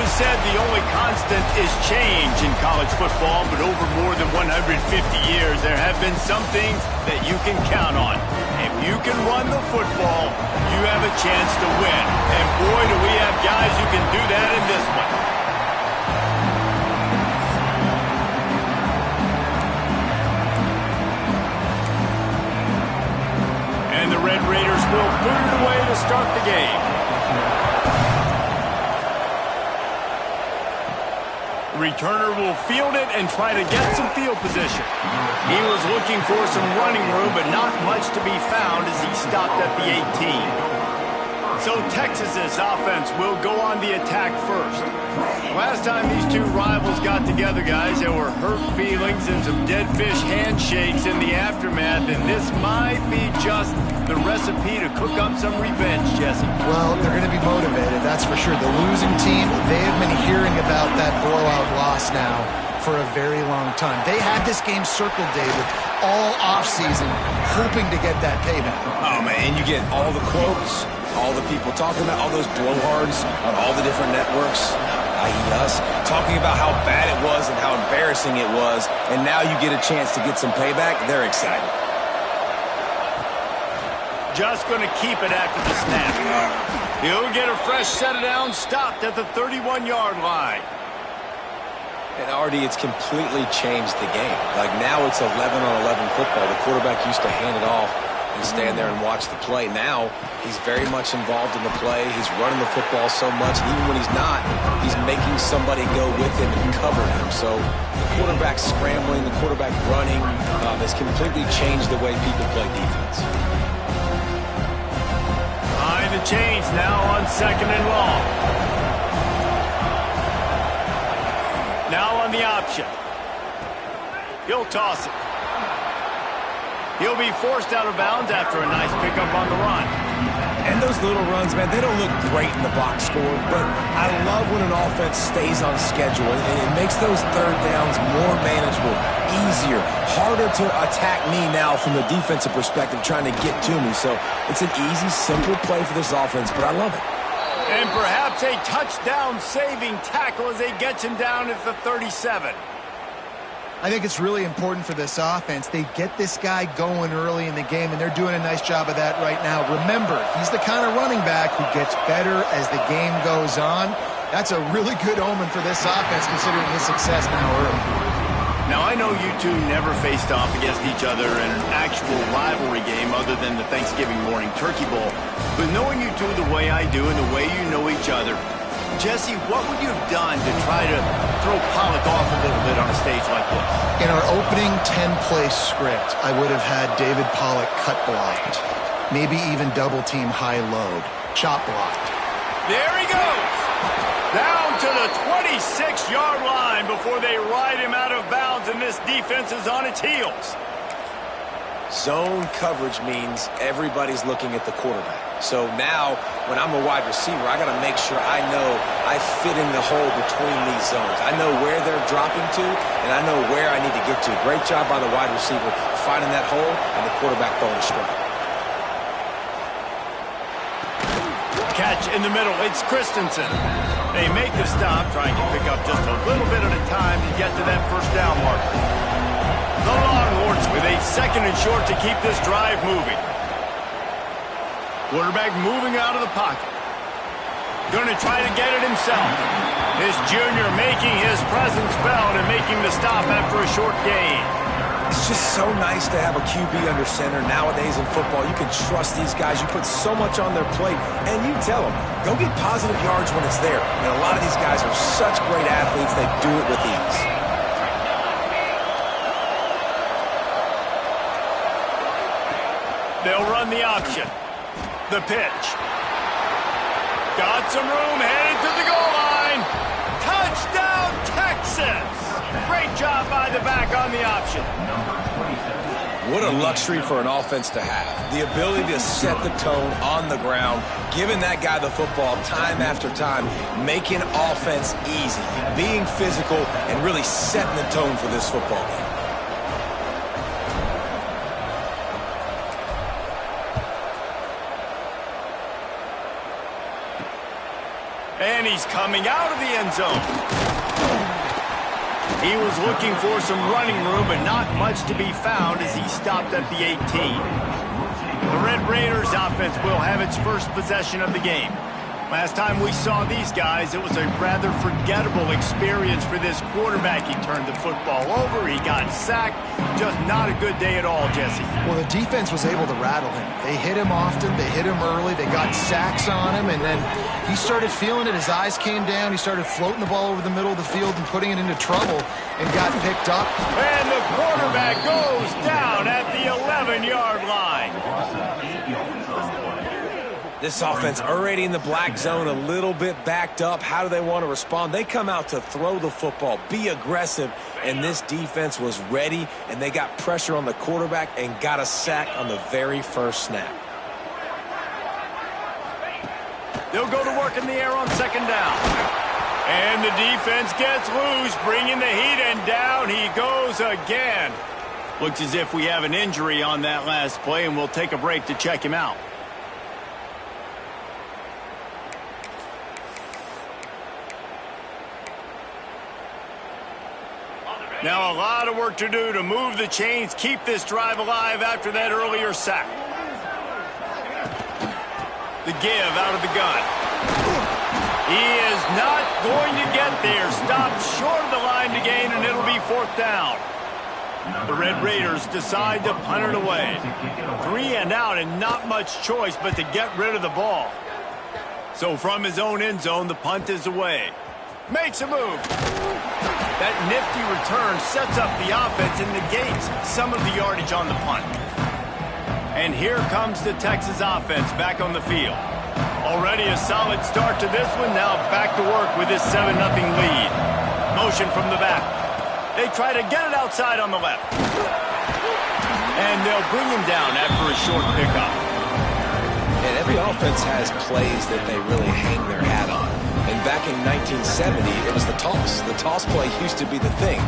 been said the only constant is change in college football, but over more than 150 years, there have been some things that you can count on. If you can run the football, you have a chance to win. And boy, do we have guys who can do that in this one. And the Red Raiders will put it away to start the game. The returner will field it and try to get some field position. He was looking for some running room, but not much to be found as he stopped at the 18. So Texas's offense will go on the attack first. Last time these two rivals got together, guys, there were hurt feelings and some dead fish handshakes in the aftermath, and this might be just the recipe to cook up some revenge, Jesse. Well, they're going to be motivated, that's for sure. The losing team, they have been hearing about that blowout loss now for a very long time. They had this game circled, David, all offseason, hoping to get that payback. Oh, man, and you get all the quotes, all the people talking about all those blowhards on all the different networks, i.e. us, talking about how bad it was and how embarrassing it was, and now you get a chance to get some payback. They're excited. Just going to keep it after the snap. He'll get a fresh set of downs stopped at the 31-yard line. And already it's completely changed the game. Like now it's 11-on-11 football. The quarterback used to hand it off and stand there and watch the play. Now he's very much involved in the play. He's running the football so much, and even when he's not, he's making somebody go with him and cover him. So the quarterback scrambling, the quarterback running has completely changed the way people play defense. Behind the chains now on 2nd and long. Now on the option. He'll toss it. He'll be forced out of bounds after a nice pickup on the run. And those little runs, man, they don't look great in the box score, but I love when an offense stays on schedule. It makes those third downs more manageable, easier, harder to attack me now from the defensive perspective trying to get to me. So it's an easy, simple play for this offense, but I love it. And perhaps a touchdown-saving tackle as they get him down at the 37. I think it's really important for this offense. They get this guy going early in the game, and they're doing a nice job of that right now. Remember, he's the kind of running back who gets better as the game goes on. That's a really good omen for this offense, considering his success now early. Now, I know you two never faced off against each other in an actual rivalry game other than the Thanksgiving morning Turkey Bowl. But knowing you two the way I do and the way you know each other, Jesse, what would you have done to try to throw Pollock off a little bit on a stage like this? In our opening 10-play script, I would have had David Pollock cut blocked, maybe even double-team high load, chop blocked. There he goes! Down to the 26-yard line before they ride him out of bounds, and this defense is on its heels. Zone coverage means everybody's looking at the quarterback. So now, when I'm a wide receiver, I got to make sure I know I fit in the hole between these zones. I know where they're dropping to, and I know where I need to get to. Great job by the wide receiver finding that hole, and the quarterback throwing a strike. Catch in the middle. It's Christensen. They make the stop, trying to pick up just a little bit at a time to get to that first down marker. The Longhorns with a 2nd and short to keep this drive moving. Quarterback moving out of the pocket. Going to try to get it himself. This junior making his presence felt and making the stop after a short gain. It's just so nice to have a QB under center nowadays in football. You can trust these guys. You put so much on their plate, and you tell them, go get positive yards when it's there. And a lot of these guys are such great athletes, they do it with ease. They'll run the option. The pitch. Got some room, headed to the goal line. Touchdown, Texas! Great job by the back on the option. What a luxury for an offense to have. The ability to set the tone on the ground, giving that guy the football time after time, making offense easy, being physical, and really setting the tone for this football game. And And he's coming out of the end zone. He was looking for some running room, but not much to be found as he stopped at the 18. The Red Raiders offense will have its first possession of the game. Last time we saw these guys, it was a rather forgettable experience for this quarterback. He turned the football over, he got sacked. Just not a good day at all, Jesse. Well, the defense was able to rattle him. They hit him often, they hit him early, they got sacks on him, and then he started feeling it. His eyes came down, he started floating the ball over the middle of the field and putting it into trouble and got picked up. And the quarterback goes down at the 11-yard line. This offense already in the black zone, a little bit backed up. How do they want to respond? They come out to throw the football, be aggressive, and this defense was ready, and they got pressure on the quarterback and got a sack on the very first snap. They'll go to work in the air on second down. And the defense gets loose, bringing the heat, and down he goes again. Looks as if we have an injury on that last play, and we'll take a break to check him out. Now a lot of work to do to move the chains, keep this drive alive after that earlier sack. The give out of the gun. He is not going to get there. Stopped short of the line to gain, and it'll be fourth down. The Red Raiders decide to punt it away. 3 and out and not much choice but to get rid of the ball. So from his own end zone, the punt is away. Makes a move. That nifty return sets up the offense and negates some of the yardage on the punt. And here comes the Texas offense back on the field. Already a solid start to this one. Now back to work with this 7-0 lead. Motion from the back. They try to get it outside on the left. And they'll bring him down after a short pickup. And every offense has plays that they really hang their hat on. And back in 1970, it was the toss. The toss play used to be the thing.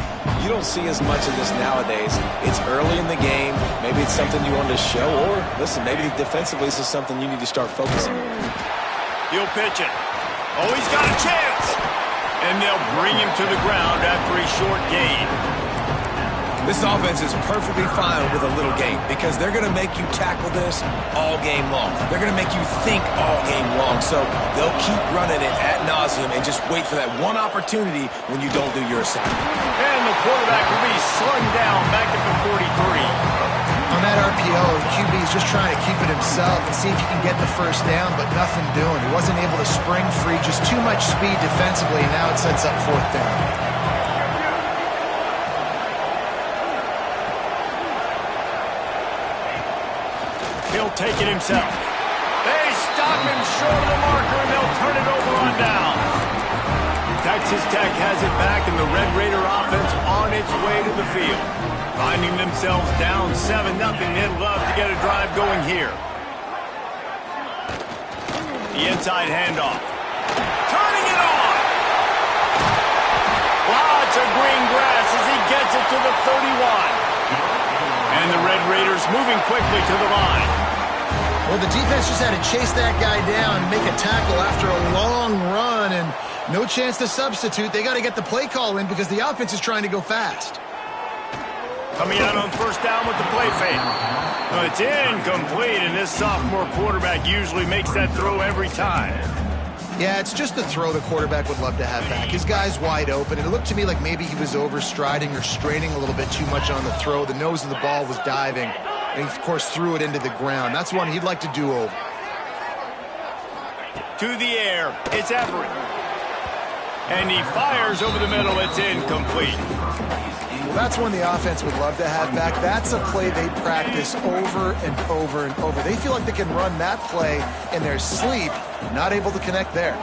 You don't see as much of this nowadays. It's early in the game. Maybe it's something you want to show. Or, listen, maybe defensively this is something you need to start focusing on. He'll pitch it. Oh, he's got a chance. And they'll bring him to the ground after a short gain. This offense is perfectly fine with a little game because they're going to make you tackle this all game long. They're going to make you think all game long. So they'll keep running it ad nauseum and just wait for that one opportunity when you don't do your assignment. And the quarterback will be slung down back at the 43. On that RPO, QB is just trying to keep it himself and see if he can get the first down, but nothing doing. He wasn't able to spring free, just too much speed defensively, and now it sets up fourth down. He'll take it himself. They stop him short of the marker, and they'll turn it over on down. Texas Tech has it back, and the Red Raider offense on its way to the field. Finding themselves down 7-0, they'd love to get a drive going here. The inside handoff. Turning it on! Lots of green grass as he gets it to the 31. And the Red Raiders moving quickly to the line. Well, the defense just had to chase that guy down and make a tackle after a long run, and no chance to substitute. They got to get the play call in because the offense is trying to go fast. Coming out on first down with the play fake. No, it's incomplete, and this sophomore quarterback usually makes that throw every time. Yeah, it's just a throw the quarterback would love to have back. His guy's wide open, and it looked to me like maybe he was overstriding or straining a little bit too much on the throw. The nose of the ball was diving, and he, of course, threw it into the ground. That's one he'd like to do over. To the air, it's Everett. And he fires over the middle. It's incomplete. Well, that's one the offense would love to have back. That's a play they practice over and over and over. They feel like they can run that play in their sleep, not able to connect there.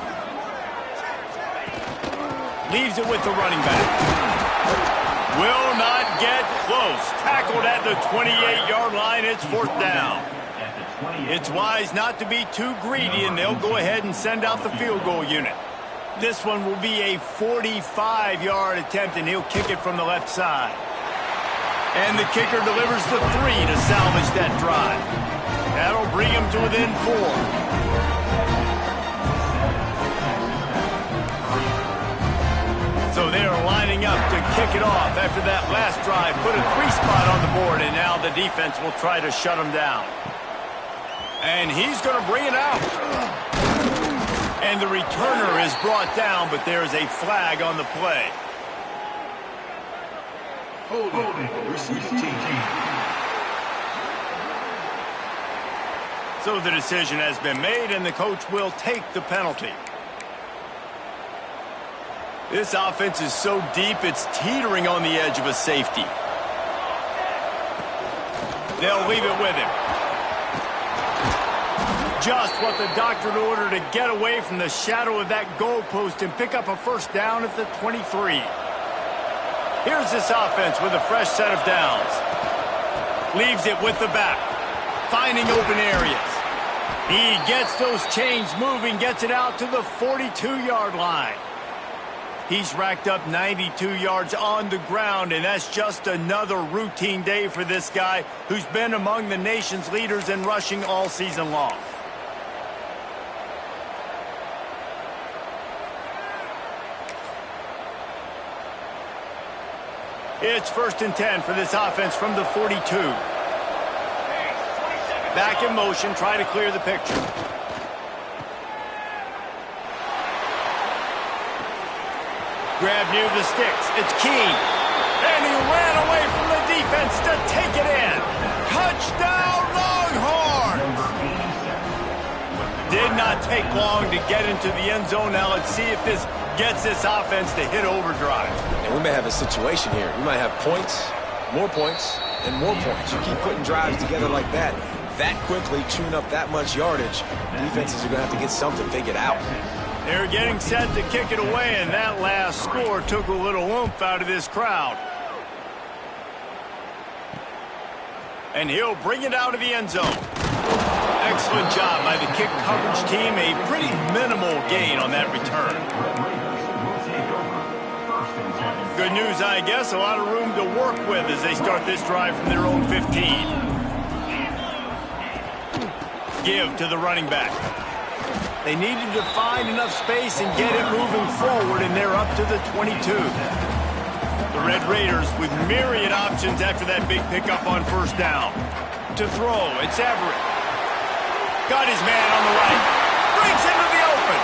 Leaves it with the running back. Will not get close. Tackled at the 28-yard line. It's fourth down. It's wise not to be too greedy, and they'll go ahead and send out the field goal unit. This one will be a 45-yard attempt, and he'll kick it from the left side. And the kicker delivers the 3 to salvage that drive. That'll bring him to within 4. So they're lining up to kick it off after that last drive. Put a 3-spot on the board, and now the defense will try to shut them down. And he's going to bring it out. And the returner is brought down, but there's a flag on the play. So the decision has been made, and the coach will take the penalty. This offense is so deep, it's teetering on the edge of a safety. They'll leave it with him. Just what the doctor ordered to get away from the shadow of that goalpost and pick up a first down at the 23. Here's this offense with a fresh set of downs. Leaves it with the back, finding open areas. He gets those chains moving, gets it out to the 42-yard line. He's racked up 92 yards on the ground, and that's just another routine day for this guy who's been among the nation's leaders in rushing all season long. It's 1st and 10 for this offense from the 42. Back in motion, try to clear the picture. Grab near the sticks. It's Keene. And he ran away from the defense to take it in. Touchdown, Longhorns! Did not take long to get into the end zone. Now let's see if this gets this offense to hit overdrive. And we may have a situation here. We might have points, and more points. You keep putting drives together like that quickly, tune up that much yardage, defenses are going to have to get something figured out. They're getting set to kick it away, and that last score took a little oomph out of this crowd. And he'll bring it out of the end zone. Excellent job by the kick coverage team. A pretty minimal gain on that return. Good news, I guess. A lot of room to work with as they start this drive from their own 15. Give to the running back. They needed to find enough space and get it moving forward, and they're up to the 22. The Red Raiders with myriad options after that big pickup on first down. To throw, it's Everett. Got his man on the right. Breaks into the open.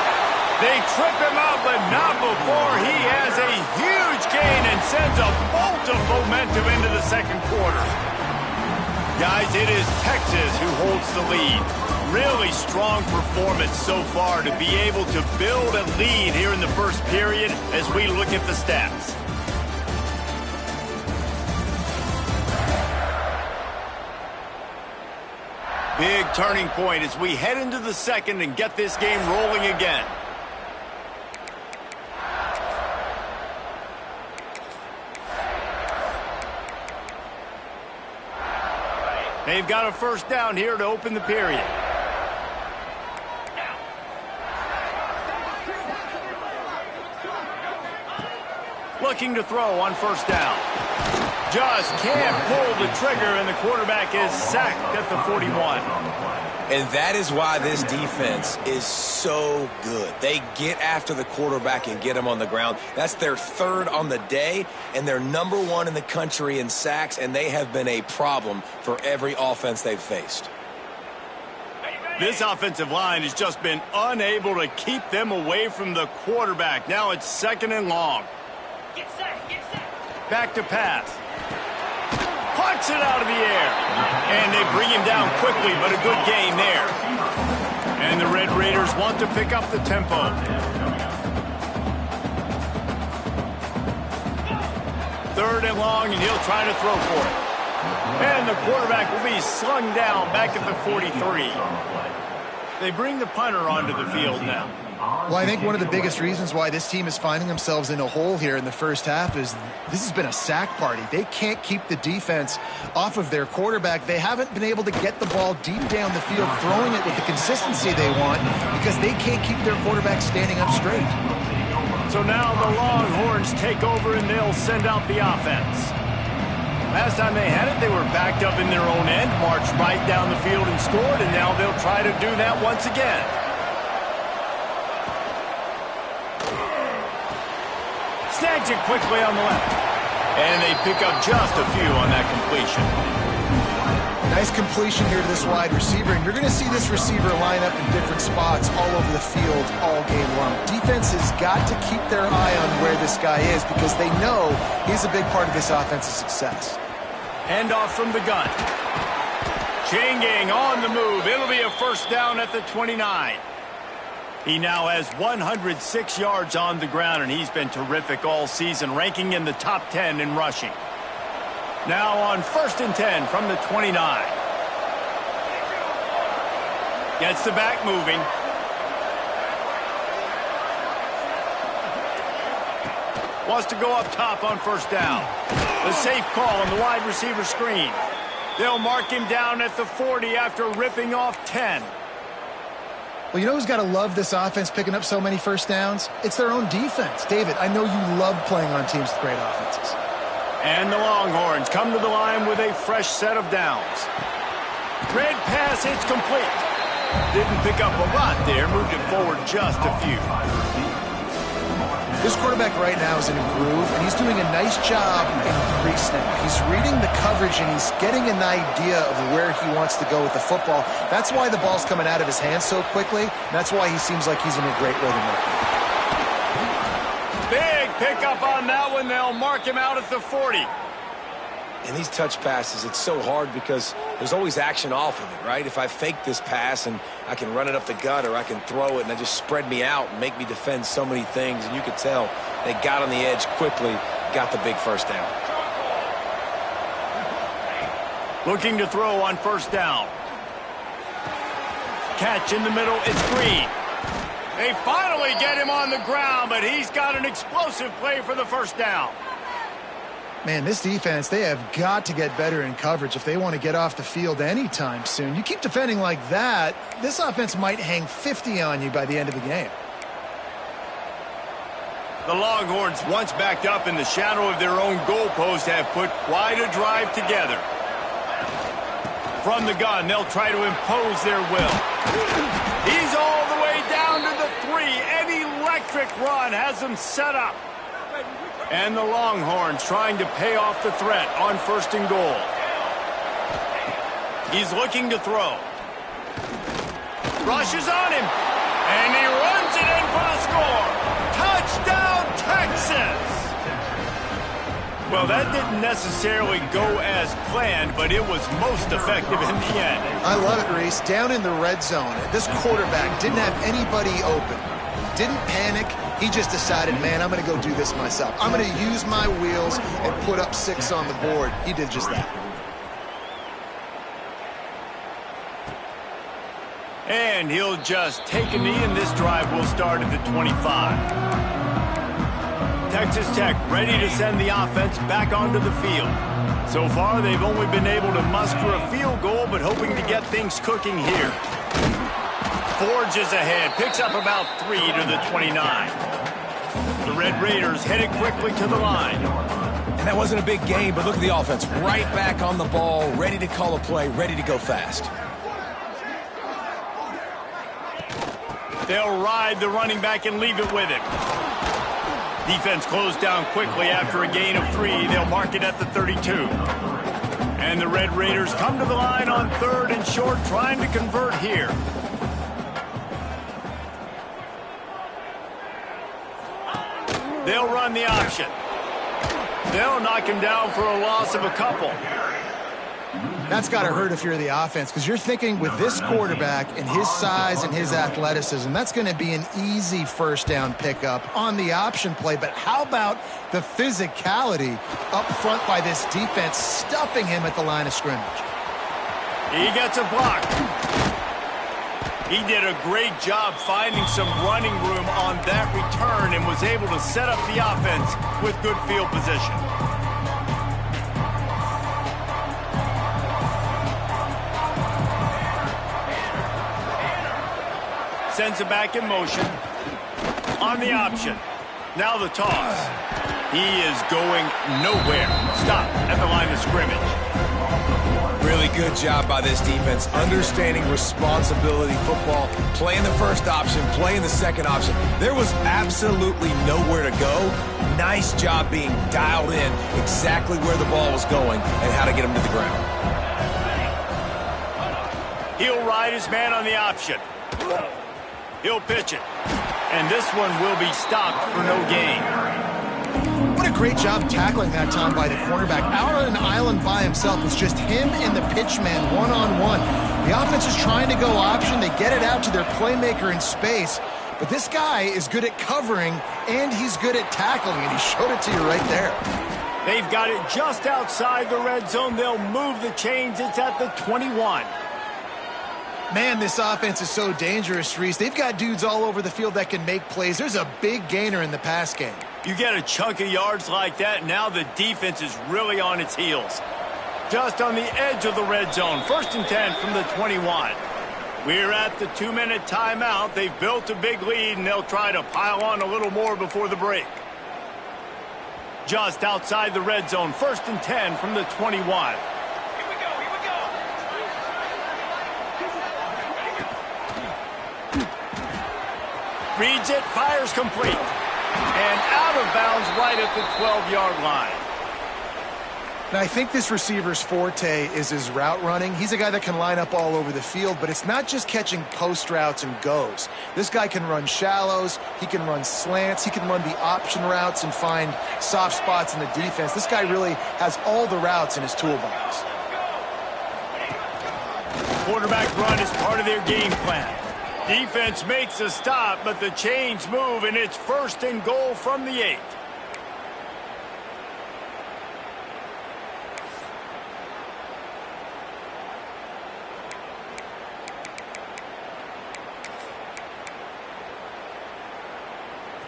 They trip him out, but not before he has a huge gain and sends a bolt of momentum into the second quarter. Guys, it is Texas who holds the lead. Really strong performance so far to be able to build a lead here in the first period as we look at the stats. Big turning point as we head into the second and get this game rolling again. They've got a first down here to open the period. Looking to throw on first down. Just can't pull the trigger, and the quarterback is sacked at the 41. And that is why this defense is so good. They get after the quarterback and get him on the ground. That's their third on the day, and they're #1 in the country in sacks, and they have been a problem for every offense they've faced. This offensive line has just been unable to keep them away from the quarterback. Now it's 2nd and long. Get set, get set. Back to pass. Punts it out of the air. And they bring him down quickly, but a good gain there. And the Red Raiders want to pick up the tempo. Third and long, and he'll try to throw for it. And the quarterback will be slung down back at the 43. They bring the punter onto the field now. Well, I think one of the biggest reasons why this team is finding themselves in a hole here in the first half is this has been a sack party. They can't keep the defense off of their quarterback. They haven't been able to get the ball deep down the field, throwing it with the consistency they want because they can't keep their quarterback standing up straight. So now the Longhorns take over and they'll send out the offense. Last time they had it, they were backed up in their own end, marched right down the field and scored, and now they'll try to do that once again. Snags it quickly on the left. And they pick up just a few on that completion. Nice completion here to this wide receiver, and you're going to see this receiver line up in different spots all over the field all game long. Defense has got to keep their eye on where this guy is because they know he's a big part of this offense's success. Handoff from the gun. Chain gang on the move. It'll be a first down at the 29. He now has 106 yards on the ground, and he's been terrific all season, ranking in the top 10 in rushing. Now on 1st and 10 from the 29. Gets the back moving. Wants to go up top on first down. The safe call on the wide receiver screen. They'll mark him down at the 40 after ripping off 10. Well, you know who's got to love this offense picking up so many first downs? It's their own defense. David, I know you love playing on teams with great offenses. And the Longhorns come to the line with a fresh set of downs. Red pass, it's complete. Didn't pick up a lot there, moved it forward just a few. This quarterback right now is in a groove, and he's doing a nice job in pre-snap. He's reading the coverage, and he's getting an idea of where he wants to go with the football. That's why the ball's coming out of his hands so quickly. That's why he seems like he's in a great rhythm right now. Big pickup on that one. They'll mark him out at the 40. In these touch passes, it's so hard because there's always action off of it, right? If I fake this pass and I can run it up the gut or I can throw it and it just spread me out and make me defend so many things, and you could tell they got on the edge quickly, got the big first down. Looking to throw on first down. Catch in the middle, it's Green. They finally get him on the ground, but he's got an explosive play for the first down. Man, this defense, they have got to get better in coverage if they want to get off the field anytime soon. You keep defending like that, this offense might hang 50 on you by the end of the game. The Longhorns, once backed up in the shadow of their own goalpost, have put quite a drive together. From the gun, they'll try to impose their will. He's all the way down to the 3. An electric run has them set up. And the Longhorns trying to pay off the threat on 1st and goal. He's looking to throw. Rushes on him. And he runs it in for the score. Touchdown, Texas! Well, that didn't necessarily go as planned, but it was most effective in the end. I love it, Reese. Down in the red zone, this quarterback didn't have anybody open. Didn't panic. He just decided, man, I'm going to go do this myself. I'm going to use my wheels and put up 6 on the board. He did just that. And he'll just take a knee, and this drive will start at the 25. Texas Tech ready to send the offense back onto the field. So far, they've only been able to muster a field goal, but hoping to get things cooking here. Forges ahead, picks up about 3 to the 29. The Red Raiders headed quickly to the line. And that wasn't a big game, but look at the offense. Right back on the ball, ready to call a play, ready to go fast. They'll ride the running back and leave it with him. Defense closed down quickly after a gain of 3. They'll mark it at the 32. And the Red Raiders come to the line on 3rd and short, trying to convert here. They'll run the option. They'll knock him down for a loss of a couple. That's got to hurt if you're the offense, because you're thinking with this quarterback and his size and his athleticism, that's going to be an easy first down pickup on the option play. But how about the physicality up front by this defense, stuffing him at the line of scrimmage? He gets a block. He did a great job finding some running room on that return and was able to set up the offense with good field position. Sends it back in motion. On the option. Now the toss. He is going nowhere. Stop at the line of scrimmage. Really good job by this defense, understanding responsibility football, playing the first option, playing the second option. There was absolutely nowhere to go. Nice job being dialed in exactly where the ball was going and how to get him to the ground. He'll ride his man on the option. He'll pitch it. And this one will be stopped for no gain. What a great job tackling that time by the cornerback. Out on an island by himself. It's just him and the pitch man one-on-one. The offense is trying to go option. They get it out to their playmaker in space. But this guy is good at covering, and he's good at tackling, and he showed it to you right there. They've got it just outside the red zone. They'll move the chains. It's at the 21. Man, this offense is so dangerous, Reese. They've got dudes all over the field that can make plays. There's a big gainer in the pass game. You get a chunk of yards like that, now the defense is really on its heels. Just on the edge of the red zone. 1st and 10 from the 21. We're at the 2-minute timeout. They've built a big lead, and they'll try to pile on a little more before the break. Just outside the red zone. 1st and 10 from the 21. Reads it, fires complete. And out of bounds right at the 12-yard line. Now, I think this receiver's forte is his route running. He's a guy that can line up all over the field, but it's not just catching post routes and goes. This guy can run shallows, he can run slants, he can run the option routes and find soft spots in the defense. This guy really has all the routes in his toolbox. Quarterback run is part of their game plan. Defense makes a stop, but the chains move, and it's 1st and goal from the 8.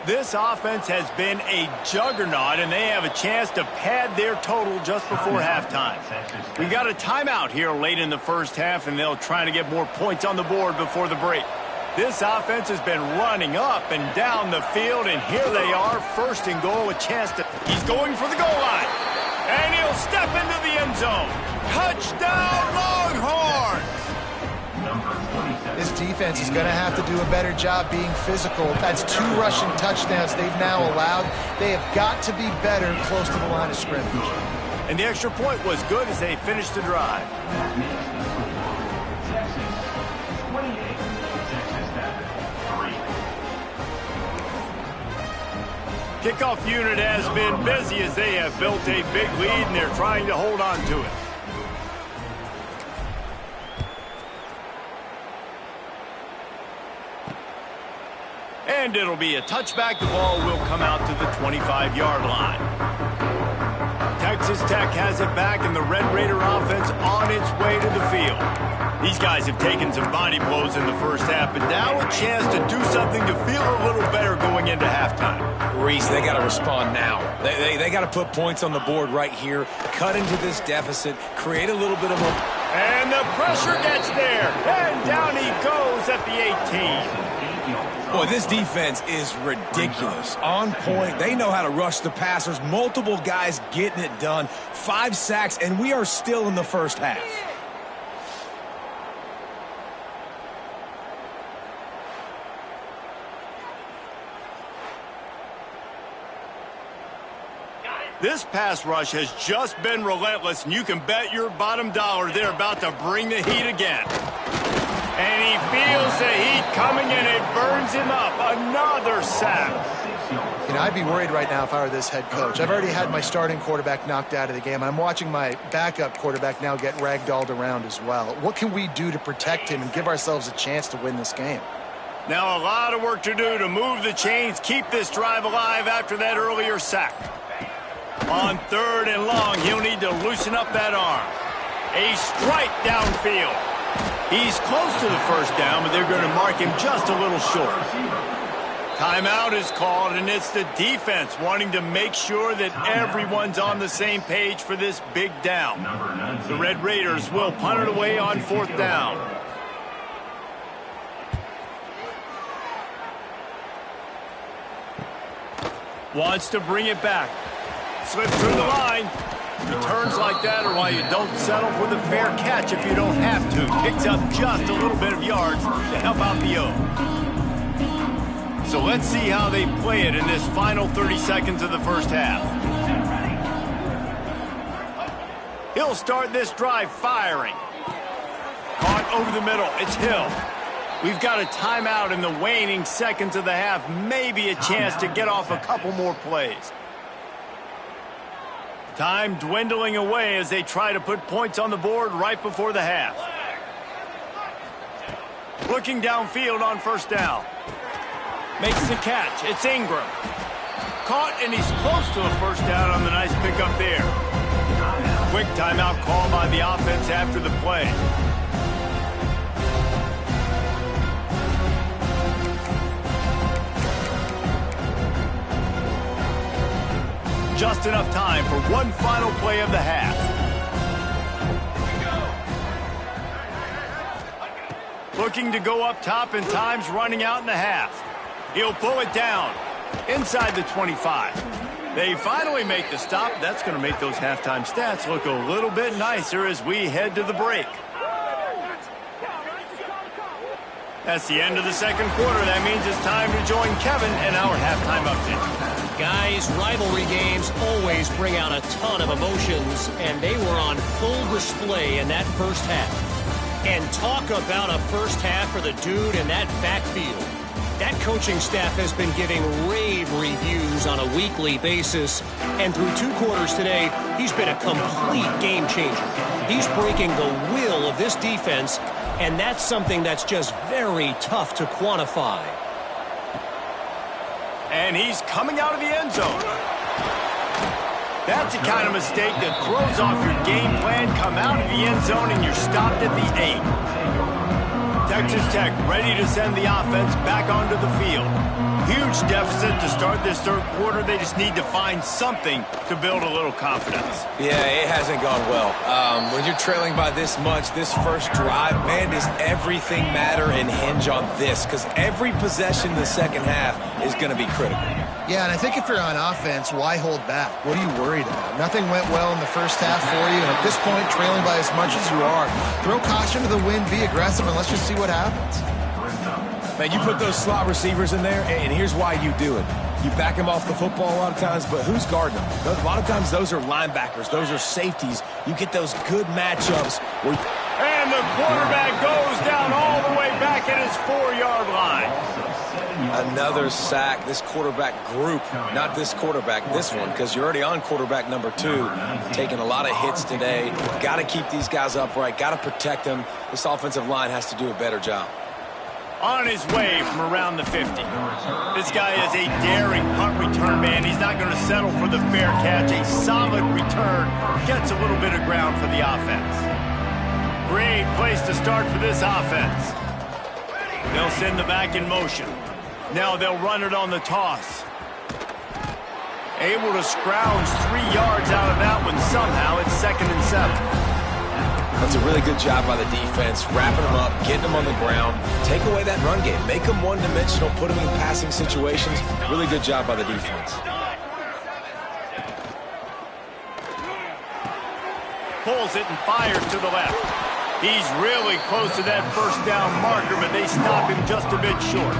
This offense has been a juggernaut, and they have a chance to pad their total just before halftime. We got a timeout here late in the first half, and they'll try to get more points on the board before the break. This offense has been running up and down the field, and here they are, 1st and goal, a chance to... He's going for the goal line, and he'll step into the end zone. Touchdown, Longhorns! This defense is going to have to do a better job being physical. That's 2 rushing touchdowns they've now allowed. They have got to be better close to the line of scrimmage. And the extra point was good as they finished the drive. Kickoff unit has been busy as they have built a big lead, and they're trying to hold on to it. And it'll be a touchback. The ball will come out to the 25-yard line. Texas Tech has it back, and the Red Raider offense on its way to the field. These guys have taken some body blows in the first half, but now a chance to do something to feel a little better going into halftime. Reese, they got to respond now. They got to put points on the board right here, cut into this deficit, create a little bit of a... And the pressure gets there, and down he goes at the 18. Boy, this defense is ridiculous. On point. They know how to rush the passers. Multiple guys getting it done. 5 sacks, and we are still in the first half. This pass rush has just been relentless, and you can bet your bottom dollar they're about to bring the heat again. And he feels the heat coming, and it burns him up. Another sack. You know, I'd be worried right now if I were this head coach. I've already had my starting quarterback knocked out of the game. I'm watching my backup quarterback now get ragdolled around as well. What can we do to protect him and give ourselves a chance to win this game? Now a lot of work to do to move the chains, keep this drive alive after that earlier sack. On 3rd and long, he'll need to loosen up that arm. A strike downfield. He's close to the first down, but they're going to mark him just a little short. Timeout is called, and it's the defense wanting to make sure that everyone's on the same page for this big down. The Red Raiders will punt it away on 4th down. Wants to bring it back. Slips through the line. Returns like that are why you don't settle for the fair catch if you don't have to. Picks up just a little bit of yards to help out the O. So let's see how they play it in this final 30 seconds of the first half. He'll start this drive firing. Caught over the middle. It's Hill. We've got a timeout in the waning seconds of the half. Maybe a chance to get off a couple more plays. Time dwindling away as they try to put points on the board right before the half. Looking downfield on first down. Makes the catch. It's Ingram. Caught, and he's close to a first down on the nice pickup there. Quick timeout call by the offense after the play. Just enough time for one final play of the half. Looking to go up top, and time's running out in the half. He'll pull it down inside the 25. They finally make the stop. That's going to make those halftime stats look a little bit nicer as we head to the break. That's the end of the second quarter. That means it's time to join Kevin in our halftime update. Guys, rivalry games always bring out a ton of emotions, and they were on full display in that first half. And talk about a first half for the dude in that backfield. That coaching staff has been giving rave reviews on a weekly basis, and through 2 quarters today, he's been a complete game changer. He's breaking the will of this defense, and that's something that's just very tough to quantify. And he's coming out of the end zone. That's the kind of mistake that throws off your game plan. Come out of the end zone and you're stopped at the 8. Texas Tech ready to send the offense back onto the field. Huge deficit to start this third quarter. They just need to find something to build a little confidence. Yeah, it hasn't gone well. When you're trailing by this much, this first drive, man, does everything matter and hinge on this? Because every possession in the second half is going to be critical. Yeah, and I think if you're on offense, why hold back? What are you worried about? Nothing went well in the first half for you, and at this point, trailing by as much as you are, throw caution to the wind, be aggressive, and let's just see what happens. Man, you put those slot receivers in there, and here's why you do it. You back them off the football a lot of times, but who's guarding them? A lot of times those are linebackers. Those are safeties. You get those good matchups. And the quarterback goes down all the way back at his 4-yard line. Another sack. This quarterback group, not this quarterback, this one, because you're already on quarterback number 2, taking a lot of hits today. Got to keep these guys upright. Got to protect them. This offensive line has to do a better job. On his way from around the 50. This guy is a daring punt return man. He's not going to settle for the fair catch. A solid return gets a little bit of ground for the offense. Great place to start for this offense. They'll send the back in motion. Now they'll run it on the toss. Able to scrounge 3 yards out of that one somehow. It's 2nd and 7. That's a really good job by the defense, wrapping them up, getting them on the ground, take away that run game, make them one-dimensional, put them in passing situations. Really good job by the defense. Pulls it and fires to the left. He's really close to that first down marker, but they stop him just a bit short.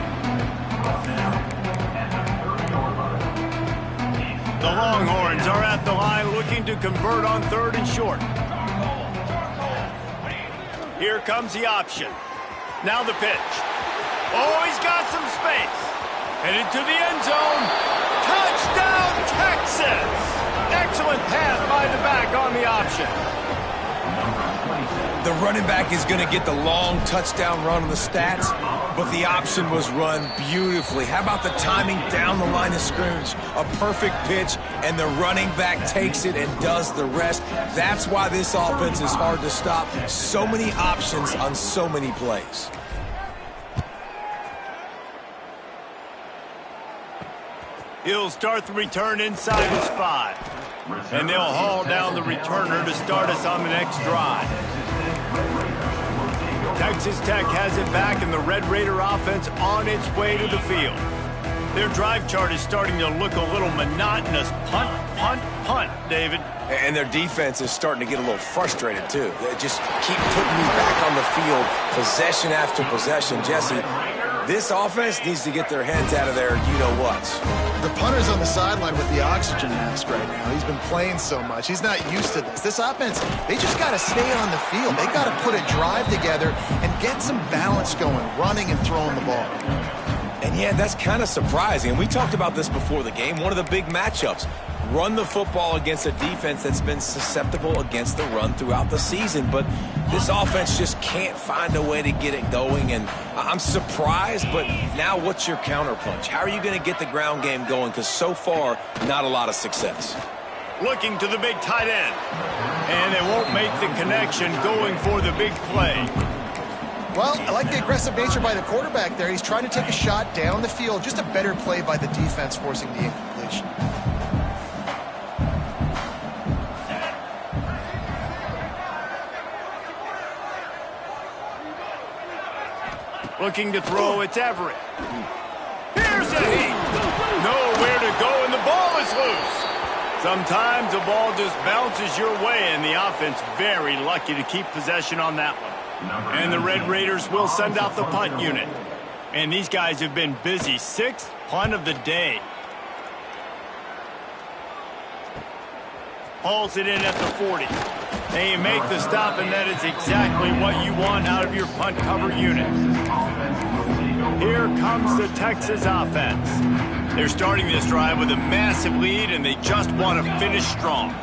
The Longhorns are at the line looking to convert on 3rd and short. Here comes the option. Now the pitch. Oh, he's got some space. Headed to the end zone. Touchdown, Texas! Excellent pass by the back on the option. The running back is going to get the long touchdown run on the stats, but the option was run beautifully. How about the timing down the line of scrimmage? A perfect pitch, and the running back takes it and does the rest. That's why this offense is hard to stop. So many options on so many plays. He'll start the return inside his 5. And they'll haul down the returner to start us on the next drive. Texas Tech has it back, and the Red Raider offense on its way to the field. Their drive chart is starting to look a little monotonous. Punt, punt, punt, David. And their defense is starting to get a little frustrated, too. They just keep putting me back on the field, possession after possession. Jesse, this offense needs to get their heads out of their you-know-whats. The punter's on the sideline with the oxygen mask right now. He's been playing so much. He's not used to this. This offense, they just got to stay on the field. They got to put a drive together and get some balance going, running and throwing the ball. And, yeah, that's kind of surprising. And we talked about this before the game. One of the big matchups. Run the football against a defense that's been susceptible against the run throughout the season. But this offense just can't find a way to get it going. And I'm surprised, but now what's your counterpunch? How are you going to get the ground game going? Because so far, not a lot of success. Looking to the big tight end. And they won't make the connection going for the big play. Well, I like the aggressive nature by the quarterback there. He's trying to take a shot down the field. Just a better play by the defense forcing the incompletion. Looking to throw, it's Everett. Here's a heat. Nowhere to go, and the ball is loose. Sometimes the ball just bounces your way, and the offense very lucky to keep possession on that one. And the Red Raiders will send out the punt unit. And these guys have been busy. 6th punt of the day. Hauls it in at the 40. They make the stop, and that is exactly what you want out of your punt cover unit. Here comes the Texas offense. They're starting this drive with a massive lead, and they just want to finish strong.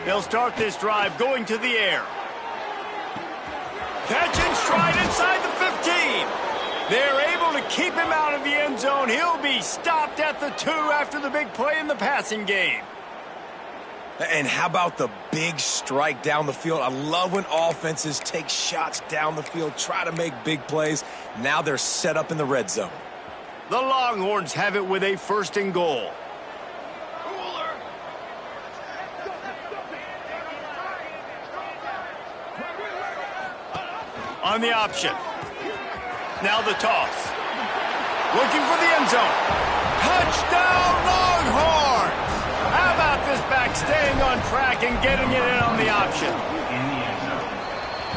They'll start this drive going to the air. Catching stride inside the 15. They're able to keep him out of the end zone. He'll be stopped at the 2 after the big play in the passing game. And how about the big strike down the field? I love when offenses take shots down the field, try to make big plays. Now they're set up in the red zone. The Longhorns have it with a 1st and goal. On the option. Now the toss. Looking for the end zone. Touchdown, Longhorns! How about this back staying on track and getting it in on the option?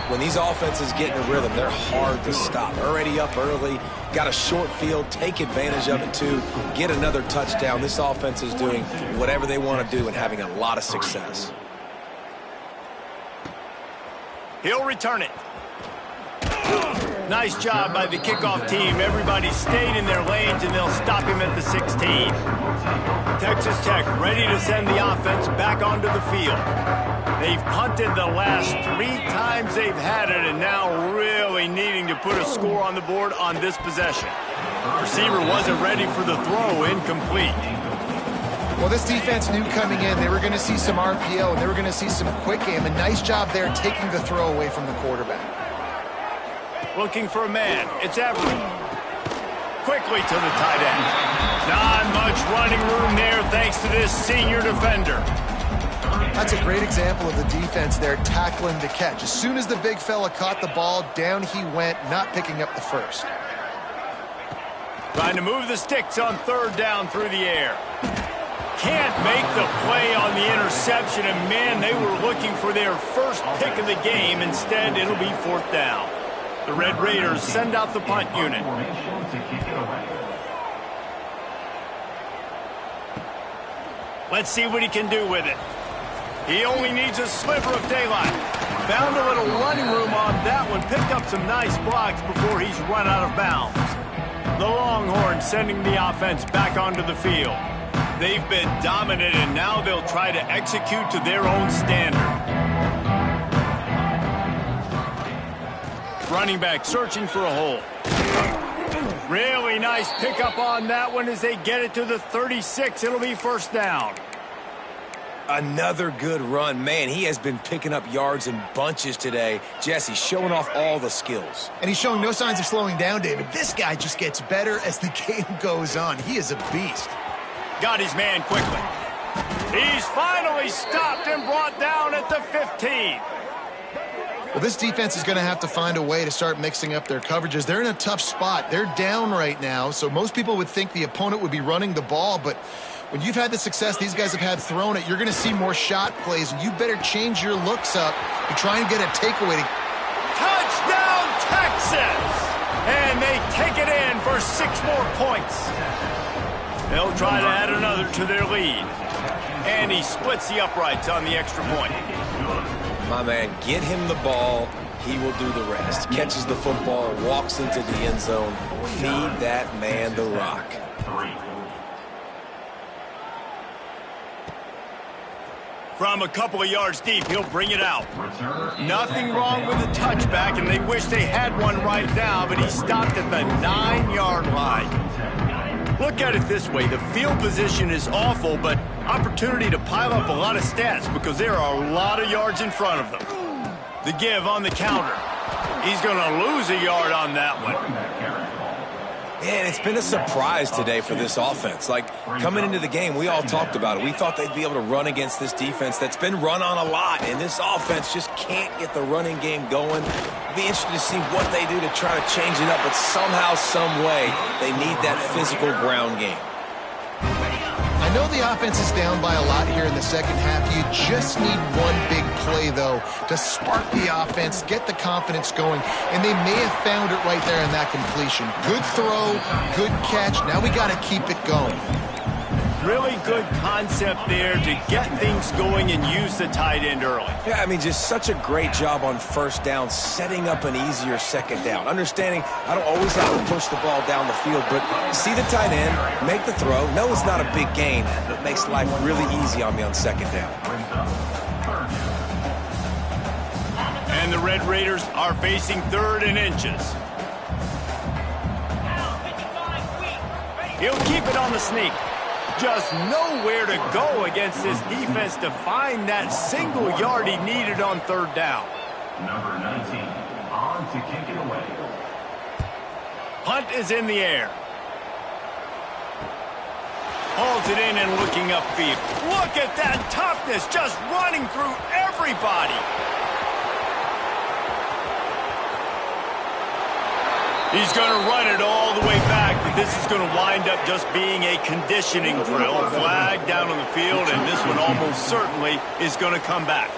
When these offenses get in a rhythm, they're hard to stop. Already up early, got a short field, take advantage of it too, get another touchdown. This offense is doing whatever they want to do and having a lot of success. He'll return it. Nice job by the kickoff team. Everybody stayed in their lanes, and they'll stop him at the 16. Texas Tech ready to send the offense back onto the field. They've punted the last 3 times they've had it, and now really needing to put a score on the board on this possession. Receiver wasn't ready for the throw, incomplete. Well, this defense knew coming in they were going to see some RPO, and they were going to see some quick game. A nice job there taking the throw away from the quarterback. Looking for a man. It's Everett. Quickly to the tight end. Not much running room there thanks to this senior defender. That's a great example of the defense there tackling the catch. As soon as the big fella caught the ball, down he went, not picking up the first. Trying to move the sticks on 3rd down through the air. Can't make the play on the interception, and man, they were looking for their first pick of the game. Instead, it'll be 4th down. The Red Raiders send out the punt unit. Let's see what he can do with it. He only needs a sliver of daylight. Found a little running room on that one. Picked up some nice blocks before he's run out of bounds. The Longhorns sending the offense back onto the field. They've been dominant, and now they'll try to execute to their own standard. Running back searching for a hole. Really nice pickup on that one as they get it to the 36. It'll be 1st down. Another good run. Man, he has been picking up yards in bunches today. Jesse showing off all the skills. And he's showing no signs of slowing down, David. This guy just gets better as the game goes on. He is a beast. Got his man quickly. He's finally stopped and brought down at the 15. Well, this defense is going to have to find a way to start mixing up their coverages. They're in a tough spot. They're down right now, so most people would think the opponent would be running the ball, but when you've had the success these guys have had throwing it, you're going to see more shot plays, and you better change your looks up to try and get a takeaway. Touchdown, Texas! And they take it in for 6 more points. They'll try to add another to their lead. And he splits the uprights on the extra point. My man, get him the ball. He will do the rest. Catches the football, walks into the end zone. Feed that man the rock. From a couple of yards deep, he'll bring it out. Nothing wrong with the touchback, and they wish they had one right now, but he stopped at the 9-yard line. Look at it this way. The field position is awful, but opportunity to pile up a lot of stats because there are a lot of yards in front of them. The give on the counter. He's going to lose a yard on that one. Man, it's been a surprise today for this offense. Like, coming into the game, we all talked about it. We thought they'd be able to run against this defense that's been run on a lot, and this offense just can't get the running game going. It'll be interesting to see what they do to try to change it up, but somehow, some way, they need that physical ground game. I know the offense is down by a lot here in the second half. You just need one big play, though, to spark the offense, get the confidence going, and they may have found it right there in that completion. Good throw, good catch. Now we got to keep it going. Really good concept there to get things going and use the tight end early. Yeah, I mean, just such a great job on first down, setting up an easier second down. Understanding I don't always have to push the ball down the field, but see the tight end, make the throw. No, it's not a big gain, but makes life really easy on me on second down. And the Red Raiders are facing 3rd and inches. He'll keep it on the sneak. Just nowhere to go against this defense to find that single yard he needed on 3rd down. Number 19, on to kick it away. Punt is in the air. Hauls it in and looking upfield. Look at that toughness, just running through everybody. He's going to run it all the way back, but this is going to wind up just being a conditioning drill. A flag down on the field, and this one almost certainly is going to come back.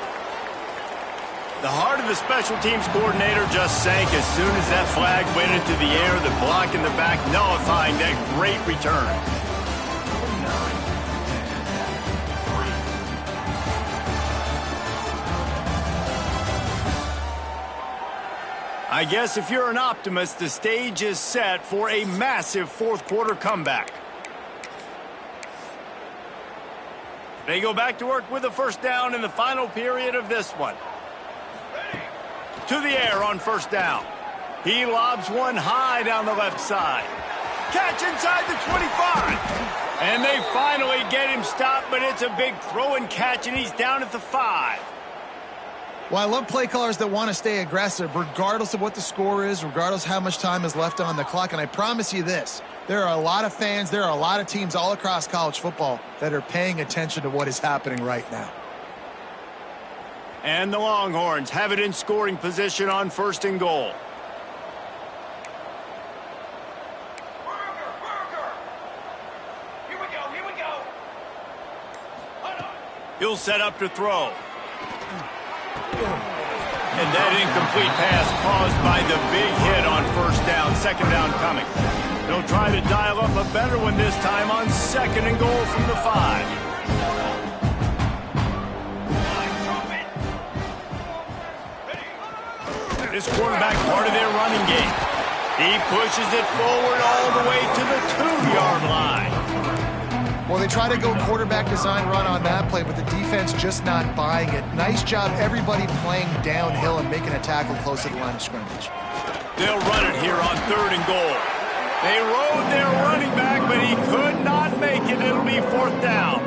The heart of the special teams coordinator just sank as soon as that flag went into the air, the block in the back nullifying that great return. I guess if you're an optimist, the stage is set for a massive 4th quarter comeback. They go back to work with a first down in the final period of this one. To the air on 1st down. He lobs one high down the left side. Catch inside the 25. And they finally get him stopped, but it's a big throw and catch, and he's down at the 5. Well, I love play callers that want to stay aggressive, regardless of what the score is, regardless how much time is left on the clock. And I promise you this, there are a lot of fans, there are a lot of teams all across college football that are paying attention to what is happening right now. And the Longhorns have it in scoring position on 1st and goal. Here we go. He'll set up to throw. And that incomplete pass caused by the big hit on 1st down, 2nd down coming. They'll try to dial up a better one this time on 2nd and goal from the 5. This quarterback part of their running game. He pushes it forward all the way to the 2-yard line. Well, they try to go quarterback design run on that play, but the defense just not buying it. Nice job, everybody playing downhill and making a tackle close to the line of scrimmage. They'll run it here on 3rd and goal. They rode their running back, but he could not make it. It'll be 4th down.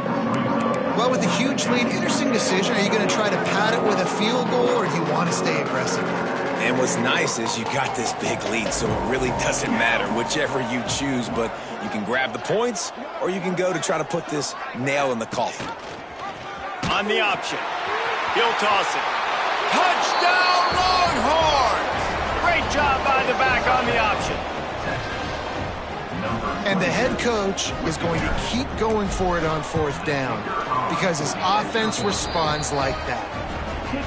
Well, with a huge lead, interesting decision. Are you going to try to pad it with a field goal, or do you want to stay aggressive? And what's nice is you got this big lead, so it really doesn't matter whichever you choose, but you can grab the points or you can go to try to put this nail in the coffin. On the option, he'll toss it. Touchdown, Longhorns! Great job by the back on the option. And the head coach is going to keep going for it on 4th down because his offense responds like that.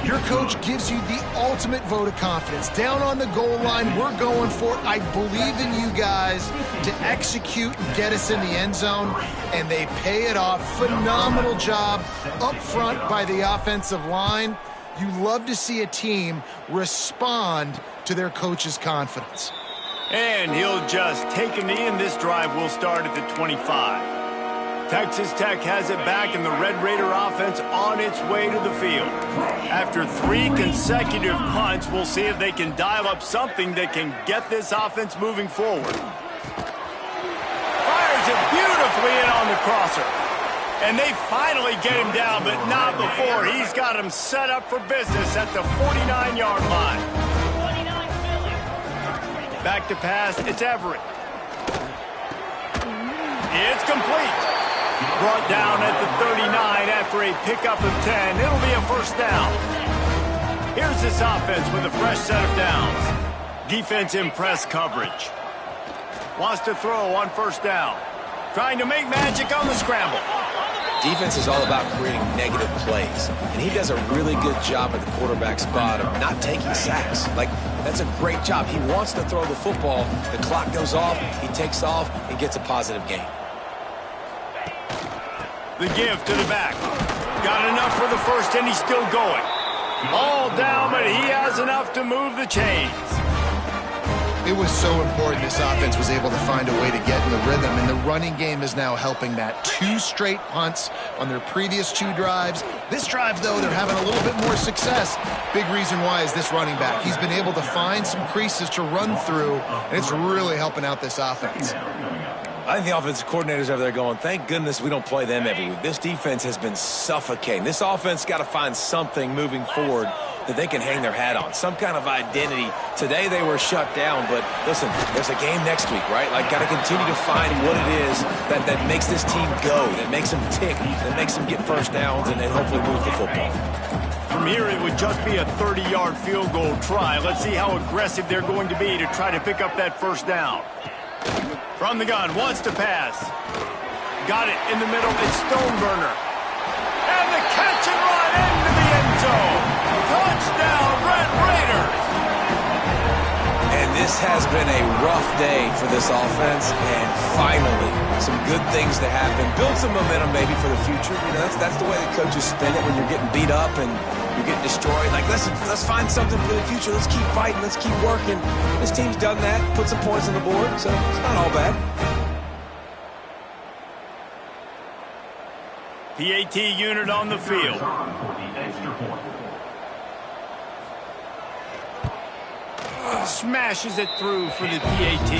Your coach gives you the ultimate vote of confidence. Down on the goal line, we're going for it. I believe in you guys to execute and get us in the end zone, and they pay it off. Phenomenal job up front by the offensive line. You love to see a team respond to their coach's confidence. And he'll just take a knee, and this drive will start at the 25. Texas Tech has it back, and the Red Raider offense on its way to the field. After 3 consecutive punts, we'll see if they can dial up something that can get this offense moving forward. Fires it beautifully in on the crosser. And they finally get him down, but not before. He's got him set up for business at the 49-yard line. Back to pass, it's Everett. It's complete. Brought down at the 39 after a pickup of 10. It'll be a 1st down. Here's this offense with a fresh set of downs. Defense in press coverage. Wants to throw on 1st down. Trying to make magic on the scramble. Defense is all about creating negative plays, and he does a really good job at the quarterback spot of not taking sacks. Like, that's a great job. He wants to throw the football. The clock goes off, he takes off, and gets a positive gain. The give to the back. Got enough for the 1st, and he's still going. All down, but he has enough to move the chains. It was so important this offense was able to find a way to get in the rhythm, and the running game is now helping that. 2 straight punts on their previous 2 drives. This drive, though, they're having a little bit more success. Big reason why is this running back. He's been able to find some creases to run through, and it's really helping out this offense. I think the offensive coordinators over there going, thank goodness we don't play them every week. This defense has been suffocating. This offense got to find something moving forward that they can hang their hat on, some kind of identity. Today they were shut down, but listen, there's a game next week, right? Like, got to continue to find what it is that makes this team go, that makes them tick, that makes them get 1st downs, and then hopefully move the football. From here, it would just be a 30-yard field goal try. Let's see how aggressive they're going to be to try to pick up that 1st down. From the gun, wants to pass. Got it in the middle, it's Stoneburner. And the catch and run into the end zone. Touchdown, Red Raiders! And this has been a rough day for this offense, and finally, some good things to happen. Build some momentum maybe for the future. You know, that's the way the coaches spin it when you're getting beat up and you're getting destroyed. Like, let's find something for the future. Let's keep fighting. Let's keep working. This team's done that, put some points on the board, so it's not all bad. PAT unit on the field. Smashes it through for the PAT.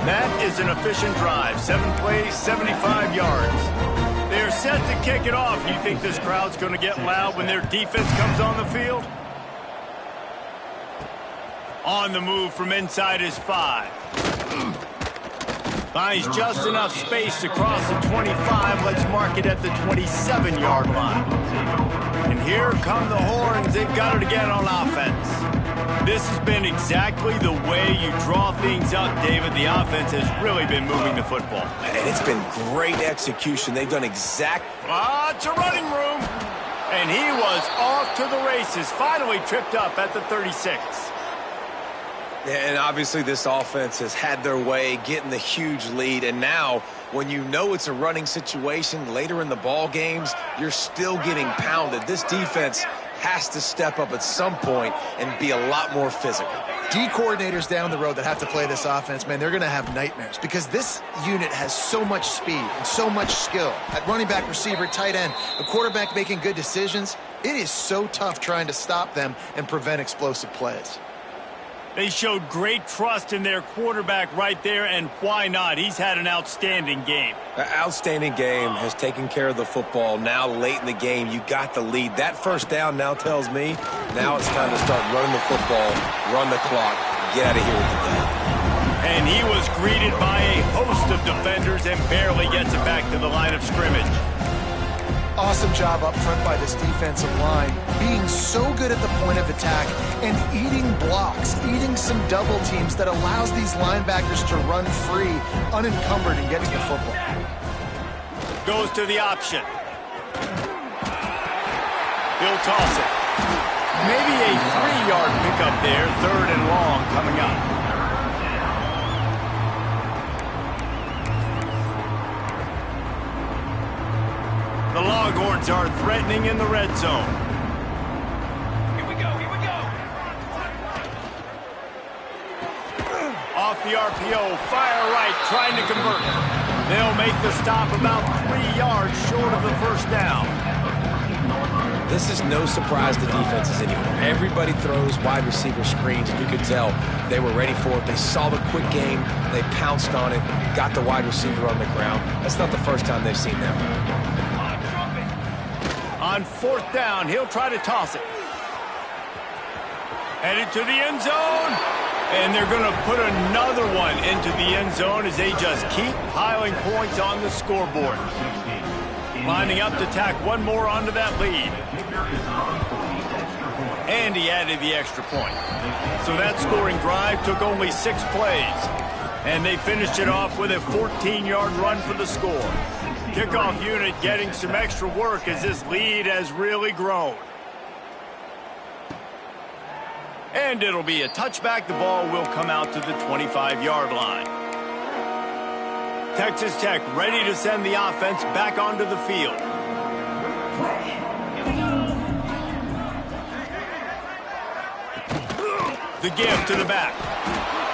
That is an efficient drive. 7 plays, 75 yards. They're set to kick it off. You think this crowd's going to get loud when their defense comes on the field? On the move from inside his 5. Finds just enough space to cross the 25. Let's mark it at the 27-yard line. And here come the Horns. They've got it again on offense. This has been exactly the way you draw things up, David. The offense has really been moving the football. And it's been great execution. They've done Lots of running room. And he was off to the races. Finally tripped up at the 36. And obviously this offense has had their way, getting the huge lead. And now, when you know it's a running situation later in the ball games, you're still getting pounded. This defense has to step up at some point and be a lot more physical. D coordinators down the road that have to play this offense, man, they're going to have nightmares because this unit has so much speed and so much skill. At running back, receiver, tight end, the quarterback making good decisions, it is so tough trying to stop them and prevent explosive plays. They showed great trust in their quarterback right there, and why not? He's had an outstanding game. An outstanding game, has taken care of the football. Now late in the game, you got the lead. That 1st down now tells me now it's time to start running the football, run the clock, get out of here with the game. And he was greeted by a host of defenders and barely gets it back to the line of scrimmage. Awesome job up front by this defensive line, being so good at the point of attack and eating blocks, eating some double teams that allows these linebackers to run free, unencumbered, and get to the football. Goes to the option. He'll toss it. Maybe a 3-yard pickup there, 3rd and long coming up. The Longhorns are threatening in the red zone. Here we go, here we go. Off the RPO, fire right, trying to convert. They'll make the stop about 3 yards short of the first down. This is no surprise to defenses anymore. Everybody throws wide receiver screens, and you could tell they were ready for it. They saw the quick game, they pounced on it, got the wide receiver on the ground. That's not the first time they've seen that. On 4th down, he'll try to toss it. Headed to the end zone. And they're going to put another one into the end zone as they just keep piling points on the scoreboard. Lining up to tack one more onto that lead. And he added the extra point. So that scoring drive took only 6 plays. And they finished it off with a 14-yard run for the score. Kickoff unit getting some extra work as this lead has really grown. And it'll be a touchback. The ball will come out to the 25-yard line. Texas Tech ready to send the offense back onto the field. The give to the back.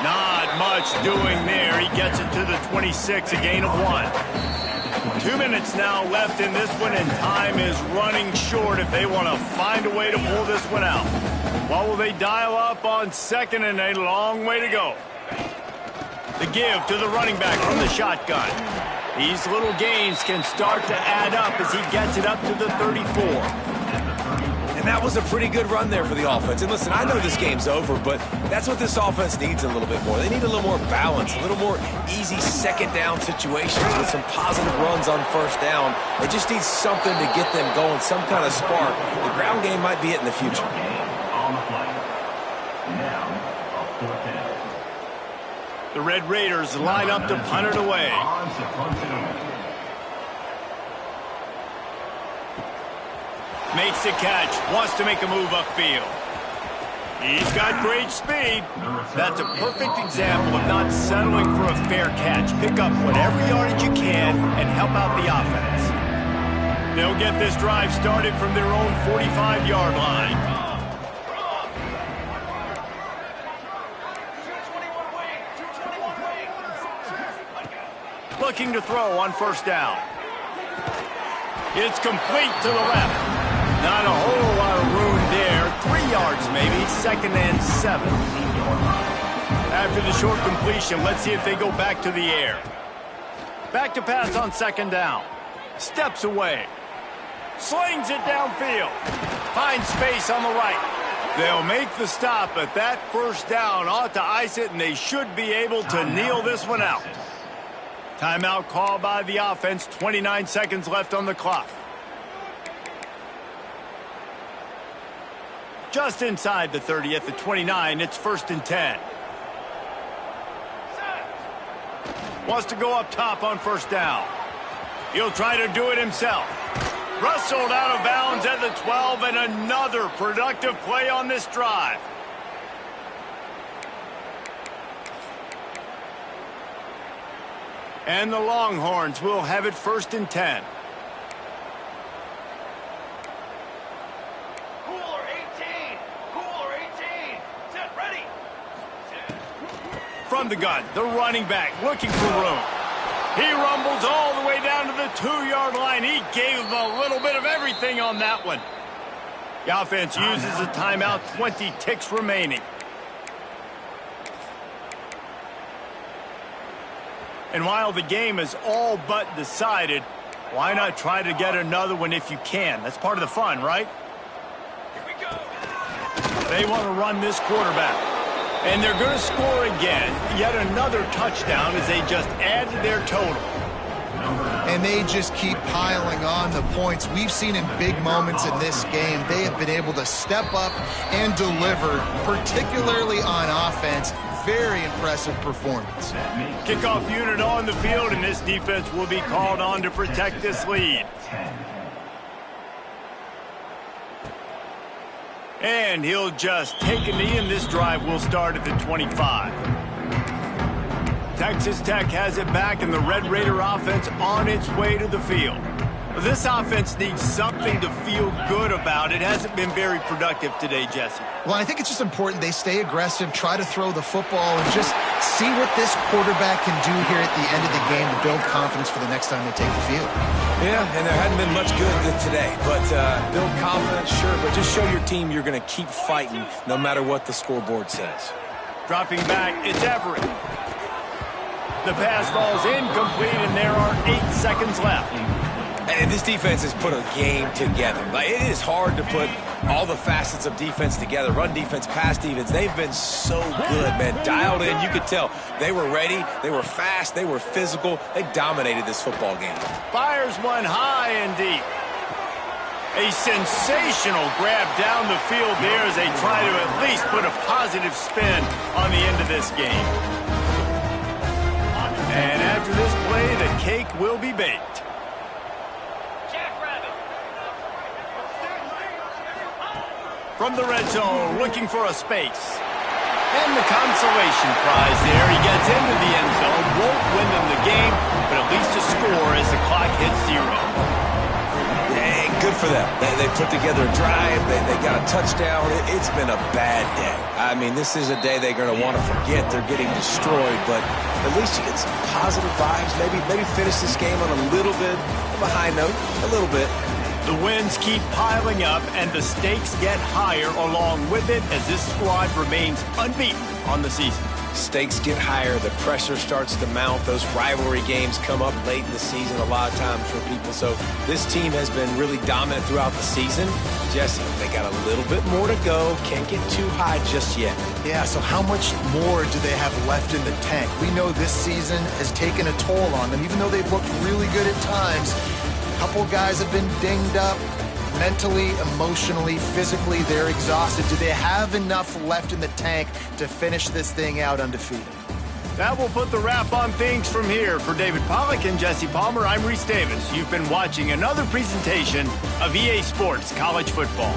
Not much doing there. He gets it to the 26, a gain of 1. 2 minutes now left in this one, and time is running short if they want to find a way to pull this one out. What will they dial up on 2nd and a long way to go? The give to the running back from the shotgun. These little gains can start to add up as he gets it up to the 34. And that was a pretty good run there for the offense. And listen, I know this game's over, but that's what this offense needs a little bit more. They need a little more balance, a little more easy 2nd down situations with some positive runs on 1st down. They just need something to get them going, some kind of spark. The ground game might be it in the future. On the play. Now, a 4th down. The Red Raiders line up to punt it away. On to punt it away. Makes the catch, wants to make a move upfield. He's got great speed. That's a perfect example of not settling for a fair catch. Pick up whatever yardage you can and help out the offense. They'll get this drive started from their own 45-yard line. Looking to throw on 1st down. It's complete to the left. Not a whole lot of room there. 3 yards maybe, 2nd and 7. After the short completion, let's see if they go back to the air. Back to pass on 2nd down. Steps away. Slings it downfield. Finds space on the right. They'll make the stop, but that 1st down ought to ice it, and they should be able to kneel this one out. Timeout called by the offense. 29 seconds left on the clock. Just inside the 30 at the 29, it's 1st and 10. Wants to go up top on 1st down. He'll try to do it himself. Rustled out of bounds at the 12, and another productive play on this drive. And the Longhorns will have it 1st and 10. From the gun, the running back looking for room. He rumbles all the way down to the 2-yard line. He gave them a little bit of everything on that one. The offense uses a timeout, 20 ticks remaining. And while the game is all but decided, why not try to get another one if you can? That's part of the fun, right? Here we go. They want to run this quarterback. And they're going to score again, yet another touchdown as they just add to their total. and they just keep piling on the points. We've seen in big moments in this game, they have been able to step up and deliver, particularly on offense. Very impressive performance. Kickoff unit on the field, and this defense will be called on to protect this lead. And he'll just take a knee, and this drive will start at the 25. Texas Tech has it back, and the Red Raider offense on its way to the field. This offense needs something to feel good about. It hasn't been very productive today, Jesse. Well, I think it's just important they stay aggressive, try to throw the football, and just see what this quarterback can do here at the end of the game to build confidence for the next time they take the field. Yeah, and there hadn't been much good today. But build confidence, sure, but just show your team you're going to keep fighting no matter what the scoreboard says. Dropping back, it's Everett. The pass falls incomplete, and there are 8 seconds left. And this defense has put a game together. Like, it is hard to put all the facets of defense together. Run defense, pass defense. They've been so good, man. Dialed in. You could tell they were ready. They were fast. They were physical. They dominated this football game. Fires one high and deep. A sensational grab down the field there as they try to at least put a positive spin on the end of this game. And after this play, the cake will be baked. From the red zone, looking for a space. And the consolation prize there. He gets into the end zone, won't win them the game, but at least a score as the clock hits 0. Hey, good for them. They put together a drive. They got a touchdown. It's been a bad day. I mean, this is a day they're going to want to forget. They're getting destroyed, but at least you get some positive vibes. Maybe finish this game on a little bit of a high note, a little bit. The wins keep piling up, and the stakes get higher along with it as this squad remains unbeaten on the season. Stakes get higher. The pressure starts to mount. Those rivalry games come up late in the season a lot of times for people. So this team has been really dominant throughout the season. Jesse, they got a little bit more to go. Can't get too high just yet. Yeah, so how much more do they have left in the tank? We know this season has taken a toll on them, even though they've looked really good at times. A couple guys have been dinged up mentally, emotionally, physically. They're exhausted. Do they have enough left in the tank to finish this thing out undefeated? That will put the wrap on things from here. For David Pollack and Jesse Palmer, I'm Reese Davis. You've been watching another presentation of EA Sports College Football.